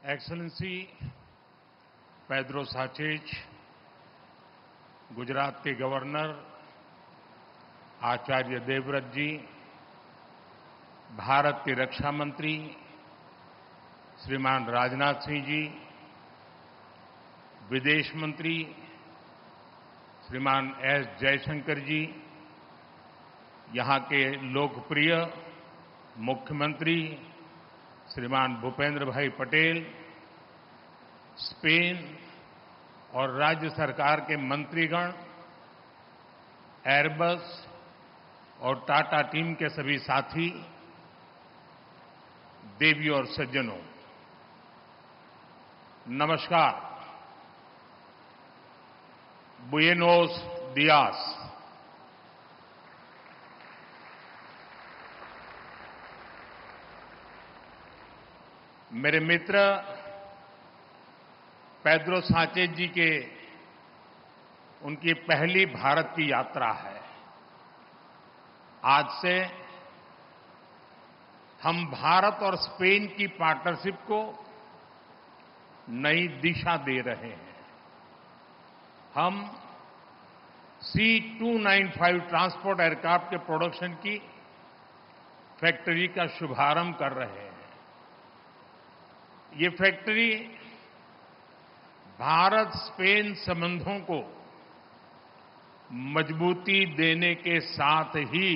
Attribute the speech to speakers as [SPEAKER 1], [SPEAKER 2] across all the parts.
[SPEAKER 1] Excellency Pedro साचेज, Gujarat के governor Acharya Devvrat जी, भारत के रक्षा मंत्री श्रीमान राजनाथ सिंह जी, विदेश मंत्री श्रीमान एस जयशंकर जी, यहां के लोकप्रिय मुख्यमंत्री श्रीमान भूपेंद्र भाई पटेल, स्पेन और राज्य सरकार के मंत्रीगण, एयरबस और टाटा टीम के सभी साथी, देवी और सज्जनों, नमस्कार। बुएनोस दियास। मेरे मित्र पेड्रो साचेज जी के उनकी पहली भारत की यात्रा है। आज से हम भारत और स्पेन की पार्टनरशिप को नई दिशा दे रहे हैं। हम C-295 ट्रांसपोर्ट एयरक्राफ्ट के प्रोडक्शन की फैक्ट्री का शुभारंभ कर रहे हैं। ये फैक्ट्री भारत स्पेन संबंधों को मजबूती देने के साथ ही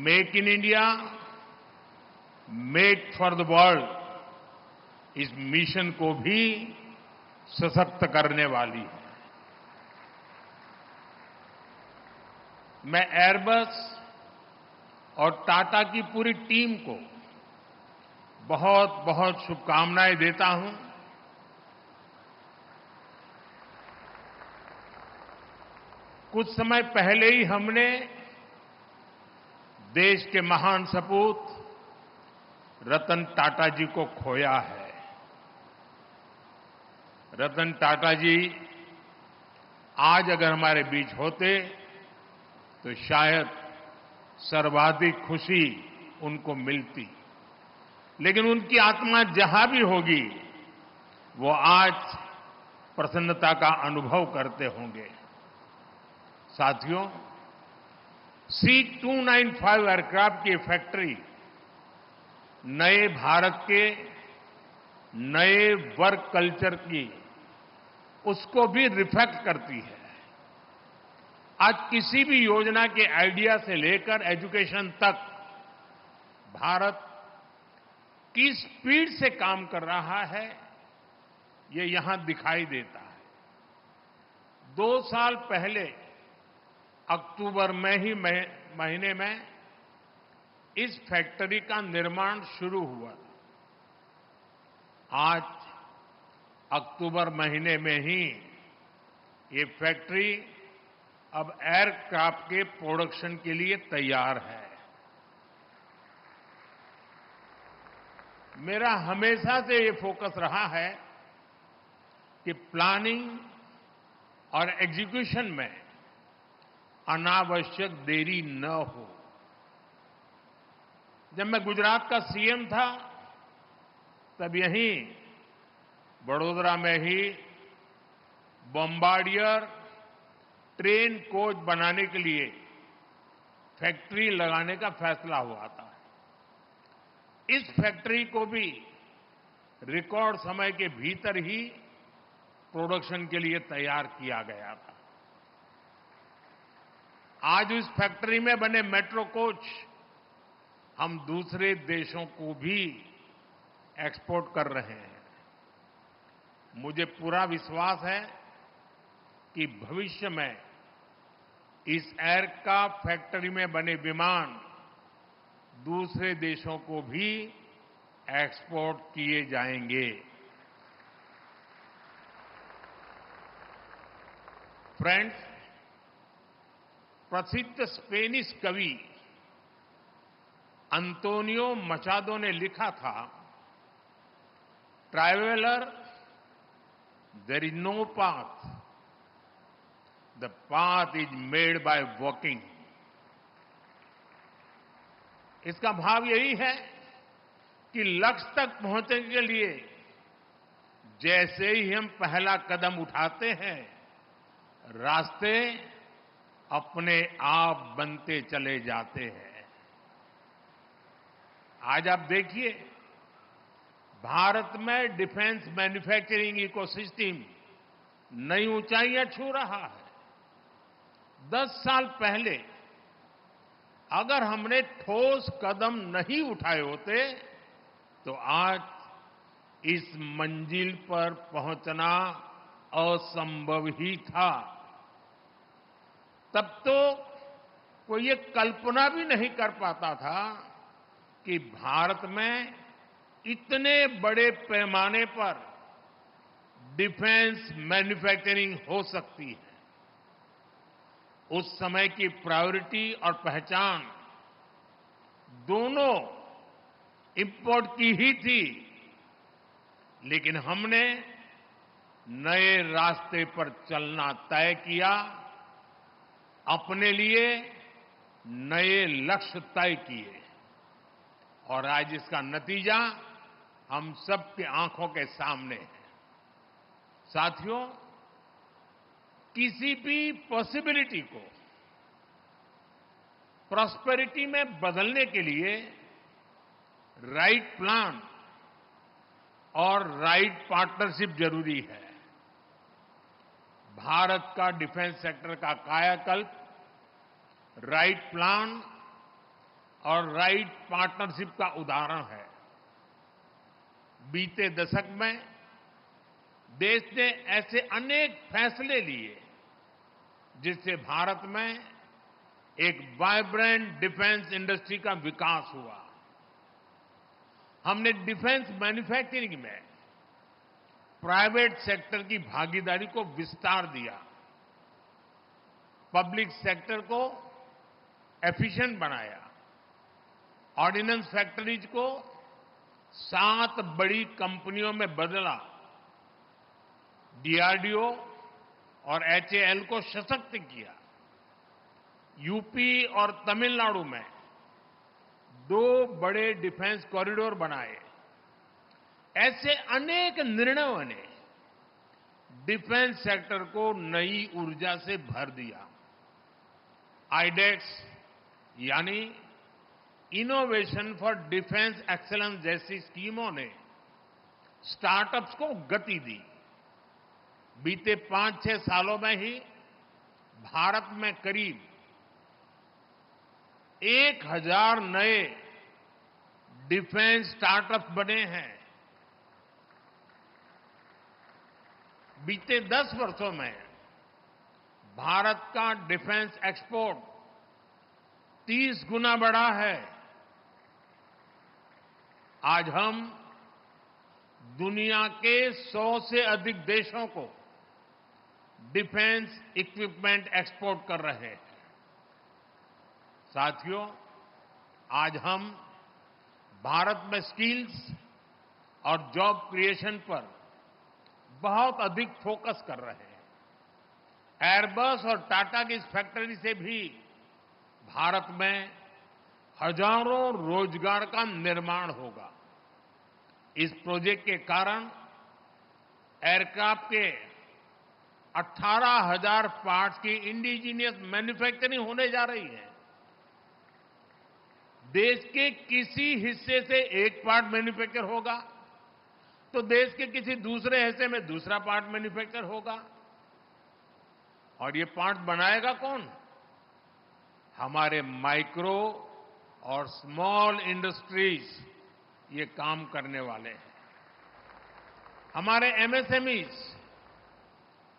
[SPEAKER 1] make in India, make for the world इस मिशन को भी सशक्त करने वाली है। मैं एयरबस और टाटा की पूरी टीम को बहुत बहुत शुभकामनाएं देता हूं। कुछ समय पहले ही हमने देश के महान सपूत रतन टाटा जी को खोया है। रतन टाटा जी आज अगर हमारे बीच होते तो शायद सर्वाधिक खुशी उनको मिलती, लेकिन उनकी आत्मा जहां भी होगी वो आज प्रसन्नता का अनुभव करते होंगे। साथियों, C-295 एयरक्राफ्ट की फैक्ट्री नए भारत के नए वर्क कल्चर की उसको भी रिफ्लेक्ट करती है। आज किसी भी योजना के आइडिया से लेकर एजुकेशन तक भारत किस स्पीड से काम कर रहा है, ये यहां दिखाई देता है। 2 साल पहले अक्टूबर महीने में इस फैक्ट्री का निर्माण शुरू हुआ। आज अक्टूबर महीने में ही ये फैक्ट्री अब एयरक्राफ्ट के प्रोडक्शन के लिए तैयार है। मेरा हमेशा से ये फोकस रहा है कि प्लानिंग और एग्जीक्यूशन में अनावश्यक देरी न हो। जब मैं गुजरात का सीएम था तब यहीं बड़ोदरा में ही बॉम्बार्डियर ट्रेन कोच बनाने के लिए फैक्ट्री लगाने का फैसला हुआ था। इस फैक्ट्री को भी रिकॉर्ड समय के भीतर ही प्रोडक्शन के लिए तैयार किया गया था। आज इस फैक्ट्री में बने मेट्रो कोच हम दूसरे देशों को भी एक्सपोर्ट कर रहे हैं। मुझे पूरा विश्वास है कि भविष्य में इस एयरक्राफ्ट फैक्ट्री में बने विमान दूसरे देशों को भी एक्सपोर्ट किए जाएंगे। फ्रेंड्स, प्रसिद्ध स्पेनिश कवि अंतोनियो मचादो ने लिखा था, traveller there is no path, the path is made by walking. इसका भाव यही है कि लक्ष्य तक पहुंचने के लिए जैसे ही हम पहला कदम उठाते हैं, रास्ते अपने आप बनते चले जाते हैं। आज आप देखिए, भारत में डिफेंस मैन्युफैक्चरिंग इकोसिस्टम नई ऊंचाइयां छू रहा है। 10 साल पहले अगर हमने ठोस कदम नहीं उठाए होते तो आज इस मंजिल पर पहुंचना असंभव ही था। तब तो कोई ये कल्पना भी नहीं कर पाता था कि भारत में इतने बड़े पैमाने पर डिफेंस मैन्युफैक्चरिंग हो सकती है। उस समय की प्रायोरिटी और पहचान दोनों इंपोर्ट की ही थी, लेकिन हमने नए रास्ते पर चलना तय किया, अपने लिए नए लक्ष्य तय किए और आज इसका नतीजा हम सबकी आंखों के सामने है। साथियों, किसी भी पॉसिबिलिटी को प्रॉस्पेरिटी में बदलने के लिए राइट प्लान और राइट पार्टनरशिप जरूरी है। भारत का डिफेंस सेक्टर का कायाकल्प राइट प्लान और राइट पार्टनरशिप का उदाहरण है। बीते दशक में देश ने ऐसे अनेक फैसले लिए जिससे भारत में एक वाइब्रेंट डिफेंस इंडस्ट्री का विकास हुआ। हमने डिफेंस मैन्युफैक्चरिंग में प्राइवेट सेक्टर की भागीदारी को विस्तार दिया, पब्लिक सेक्टर को एफिशिएंट बनाया, ऑर्डिनेंस फैक्ट्रीज को 7 बड़ी कंपनियों में बदला, डीआरडीओ और एचएएल को सशक्त किया, यूपी और तमिलनाडु में 2 बड़े डिफेंस कॉरिडोर बनाए। ऐसे अनेक निर्णयों ने डिफेंस सेक्टर को नई ऊर्जा से भर दिया। आईडेक्स यानी इनोवेशन फॉर डिफेंस एक्सीलेंस जैसी स्कीमों ने स्टार्टअप्स को गति दी। बीते 5-6 सालों में ही भारत में करीब 1000 नए डिफेंस स्टार्टअप्स बने हैं। बीते 10 वर्षों में भारत का डिफेंस एक्सपोर्ट 30 गुना बढ़ा है। आज हम दुनिया के 100 से अधिक देशों को डिफेंस इक्विपमेंट एक्सपोर्ट कर रहे हैं। साथियों, आज हम भारत में स्किल्स और जॉब क्रिएशन पर बहुत अधिक फोकस कर रहे हैं। एयरबस और टाटा की इस फैक्ट्री से भी भारत में हजारों रोजगार का निर्माण होगा। इस प्रोजेक्ट के कारण एयरक्राफ्ट के 18,000 पार्ट्स की इंडिजीनियस मैन्युफैक्चरिंग होने जा रही है। देश के किसी हिस्से से एक पार्ट मैन्युफैक्चर होगा तो देश के किसी दूसरे हिस्से में दूसरा पार्ट मैन्युफैक्चर होगा। और ये पार्ट बनाएगा कौन? हमारे माइक्रो और स्मॉल इंडस्ट्रीज ये काम करने वाले हैं। हमारे एमएसएमईज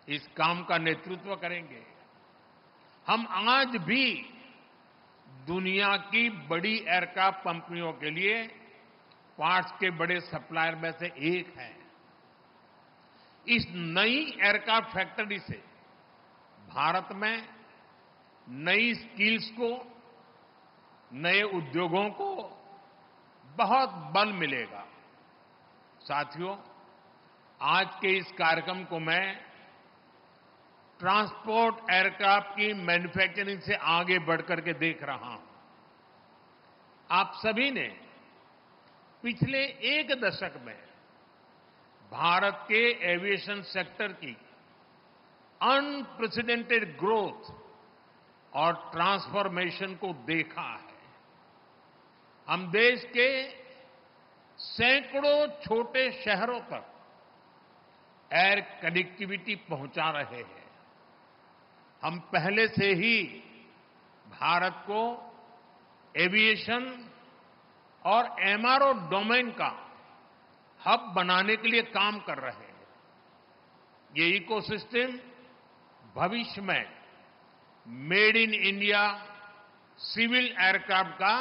[SPEAKER 1] इस काम का नेतृत्व करेंगे। हम आज भी दुनिया की बड़ी एयरक्राफ्ट कंपनियों के लिए पार्ट्स के बड़े सप्लायर में से एक है। इस नई एयरक्राफ्ट फैक्ट्री से भारत में नई स्किल्स को, नए उद्योगों को बहुत बल मिलेगा। साथियों, आज के इस कार्यक्रम को मैं ट्रांसपोर्ट एयरक्राफ्ट की मैन्युफैक्चरिंग से आगे बढ़कर के देख रहा हूं। आप सभी ने पिछले एक दशक में भारत के एविएशन सेक्टर की अनप्रेसिडेंटेड ग्रोथ और ट्रांसफॉर्मेशन को देखा है। हम देश के सैकड़ों छोटे शहरों तक एयर कनेक्टिविटी पहुंचा रहे हैं। हम पहले से ही भारत को एविएशन और एमआरओ डोमेन का हब बनाने के लिए काम कर रहे हैं। ये इकोसिस्टम भविष्य में made in India civil aircraft का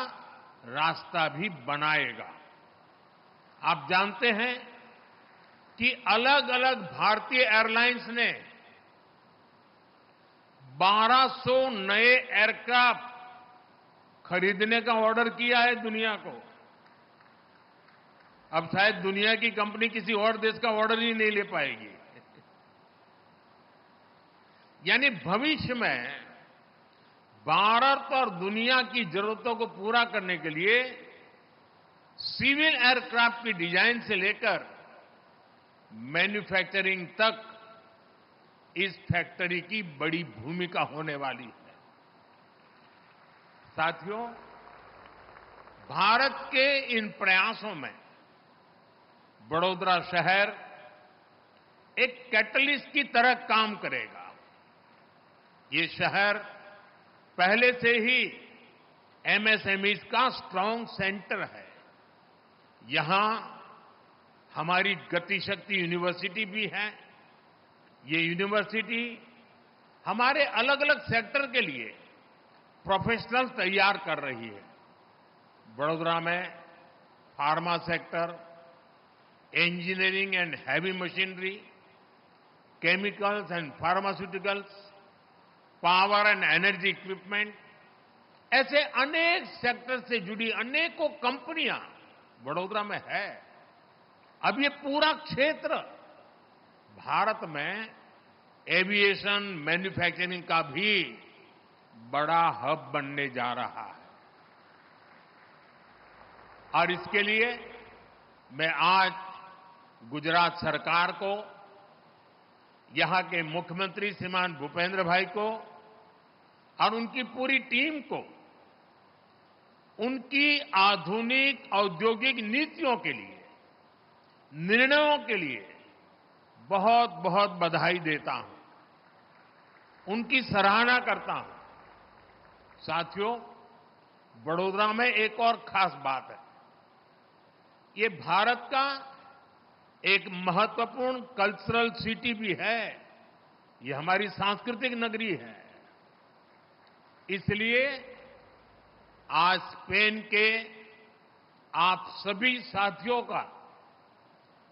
[SPEAKER 1] रास्ता भी बनाएगा। आप जानते हैं कि अलग अलग भारतीय एयरलाइंस ने 1200 नए एयरक्राफ्ट खरीदने का ऑर्डर किया है दुनिया को। अब शायद दुनिया की कंपनी किसी और देश का ऑर्डर ही नहीं ले पाएगी। यानी भविष्य में भारत और दुनिया की जरूरतों को पूरा करने के लिए सिविल एयरक्राफ्ट की डिजाइन से लेकर मैन्युफैक्चरिंग तक इस फैक्ट्री की बड़ी भूमिका होने वाली है। साथियों, भारत के इन प्रयासों में वडोदरा शहर एक कैटलिस्ट की तरह काम करेगा। ये शहर पहले से ही एमएसएमईज का स्ट्रांग सेंटर है। यहां हमारी गतिशक्ति यूनिवर्सिटी भी है। ये यूनिवर्सिटी हमारे अलग अलग सेक्टर के लिए प्रोफेशनल्स तैयार कर रही है। वडोदरा में pharma sector, engineering and heavy machinery, chemicals and pharmaceuticals, power and energy equipment, ऐसे अनेक सेक्टर से जुड़ी अनेकों कंपनियां वडोदरा में है। अब ये पूरा क्षेत्र भारत में एविएशन मैन्युफैक्चरिंग का भी बड़ा हब बनने जा रहा है। और इसके लिए मैं आज गुजरात सरकार को, यहां के मुख्यमंत्री श्रीमान भूपेंद्र भाई को और उनकी पूरी टीम को उनकी आधुनिक औद्योगिक नीतियों के लिए, निर्णयों के लिए बहुत बहुत बधाई देता हूं, उनकी सराहना करता हूं। साथियों, वडोदरा में एक और खास बात है। ये भारत का एक महत्वपूर्ण कल्चरल सिटी भी है। ये हमारी सांस्कृतिक नगरी है। इसलिए आज स्पेन के आप सभी साथियों का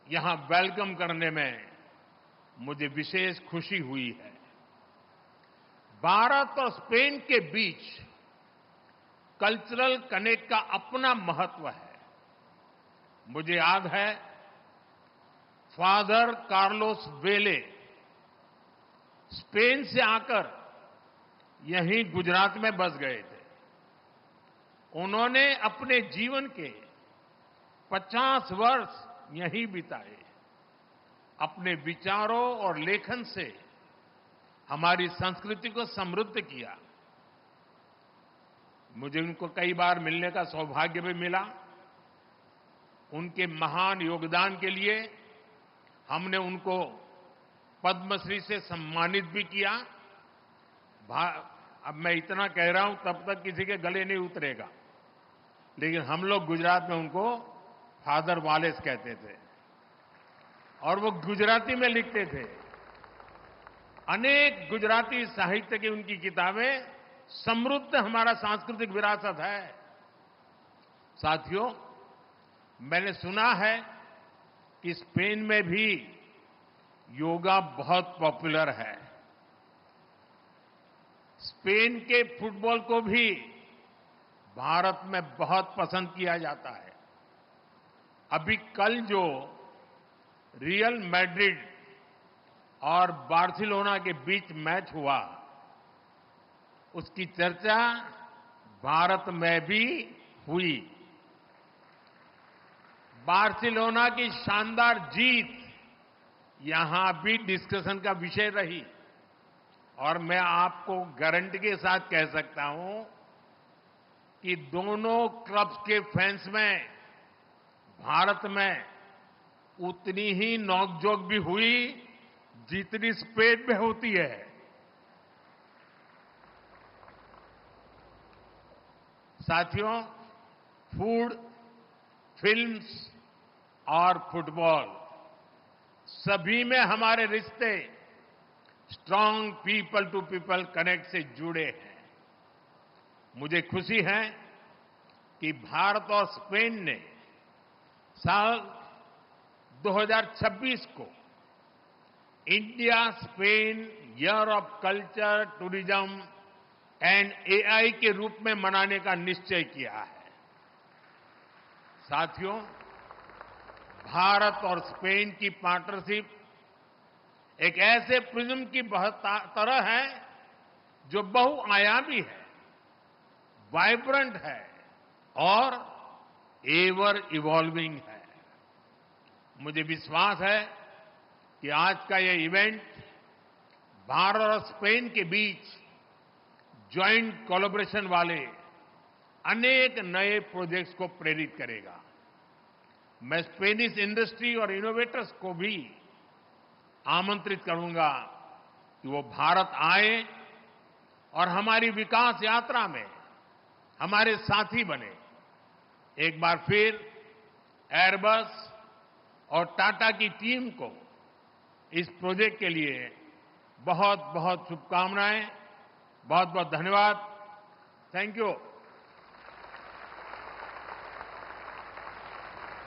[SPEAKER 1] यहां वेलकम करने में मुझे विशेष खुशी हुई है। भारत और स्पेन के बीच कल्चरल कनेक्ट का अपना महत्व है। मुझे याद है, फादर कार्लोस वेले स्पेन से आकर यहीं गुजरात में बस गए थे। उन्होंने अपने जीवन के 50 वर्ष यहीं बिताए। अपने विचारों और लेखन से हमारी संस्कृति को समृद्ध किया। मुझे उनको कई बार मिलने का सौभाग्य भी मिला। उनके महान योगदान के लिए हमने उनको पद्मश्री से सम्मानित भी किया। अब मैं इतना कह रहा हूं, तब तक किसी के गले नहीं उतरेगा, लेकिन हम लोग गुजरात में उनको फादर वालेस कहते थे और वो गुजराती में लिखते थे। अनेक गुजराती साहित्य की उनकी किताबें समृद्ध हमारा सांस्कृतिक विरासत है। साथियों, मैंने सुना है कि स्पेन में भी योगा बहुत पॉपुलर है। स्पेन के फुटबॉल को भी भारत में बहुत पसंद किया जाता है। अभी कल जो रियल मैड्रिड और बार्सिलोना के बीच मैच हुआ, उसकी चर्चा भारत में भी हुई। बार्सिलोना की शानदार जीत यहां भी डिस्कशन का विषय रही और मैं आपको गारंटी के साथ कह सकता हूं कि दोनों क्लब्स के फैंस में भारत में उतनी ही नोकझोंक भी हुई जितनी स्पेन में होती है। साथियों, फूड, फिल्म्स और फुटबॉल सभी में हमारे रिश्ते strong people to people connect से जुड़े हैं। मुझे खुशी है कि भारत और स्पेन ने साल 2026 को India Spain year of culture, tourism and AI के रूप में मनाने का निश्चय किया है। साथियों, भारत और स्पेन की पार्टनरशिप एक ऐसे प्रिज्म की तरह है जो बहुआयामी है, वाइब्रेंट है और एवर इवॉल्विंग है। मुझे विश्वास है कि आज का ये इवेंट भारत और स्पेन के बीच ज्वाइंट कोलैबोरेशन वाले अनेक नए प्रोजेक्ट्स को प्रेरित करेगा। मैं स्पेनिश इंडस्ट्री और इनोवेटर्स को भी आमंत्रित करूंगा कि वो भारत आए और हमारी विकास यात्रा में हमारे साथी बने। एक बार फिर एयरबस और टाटा की टीम को इस प्रोजेक्ट के लिए बहुत बहुत शुभकामनाएं, बहुत बहुत धन्यवाद। Thank you.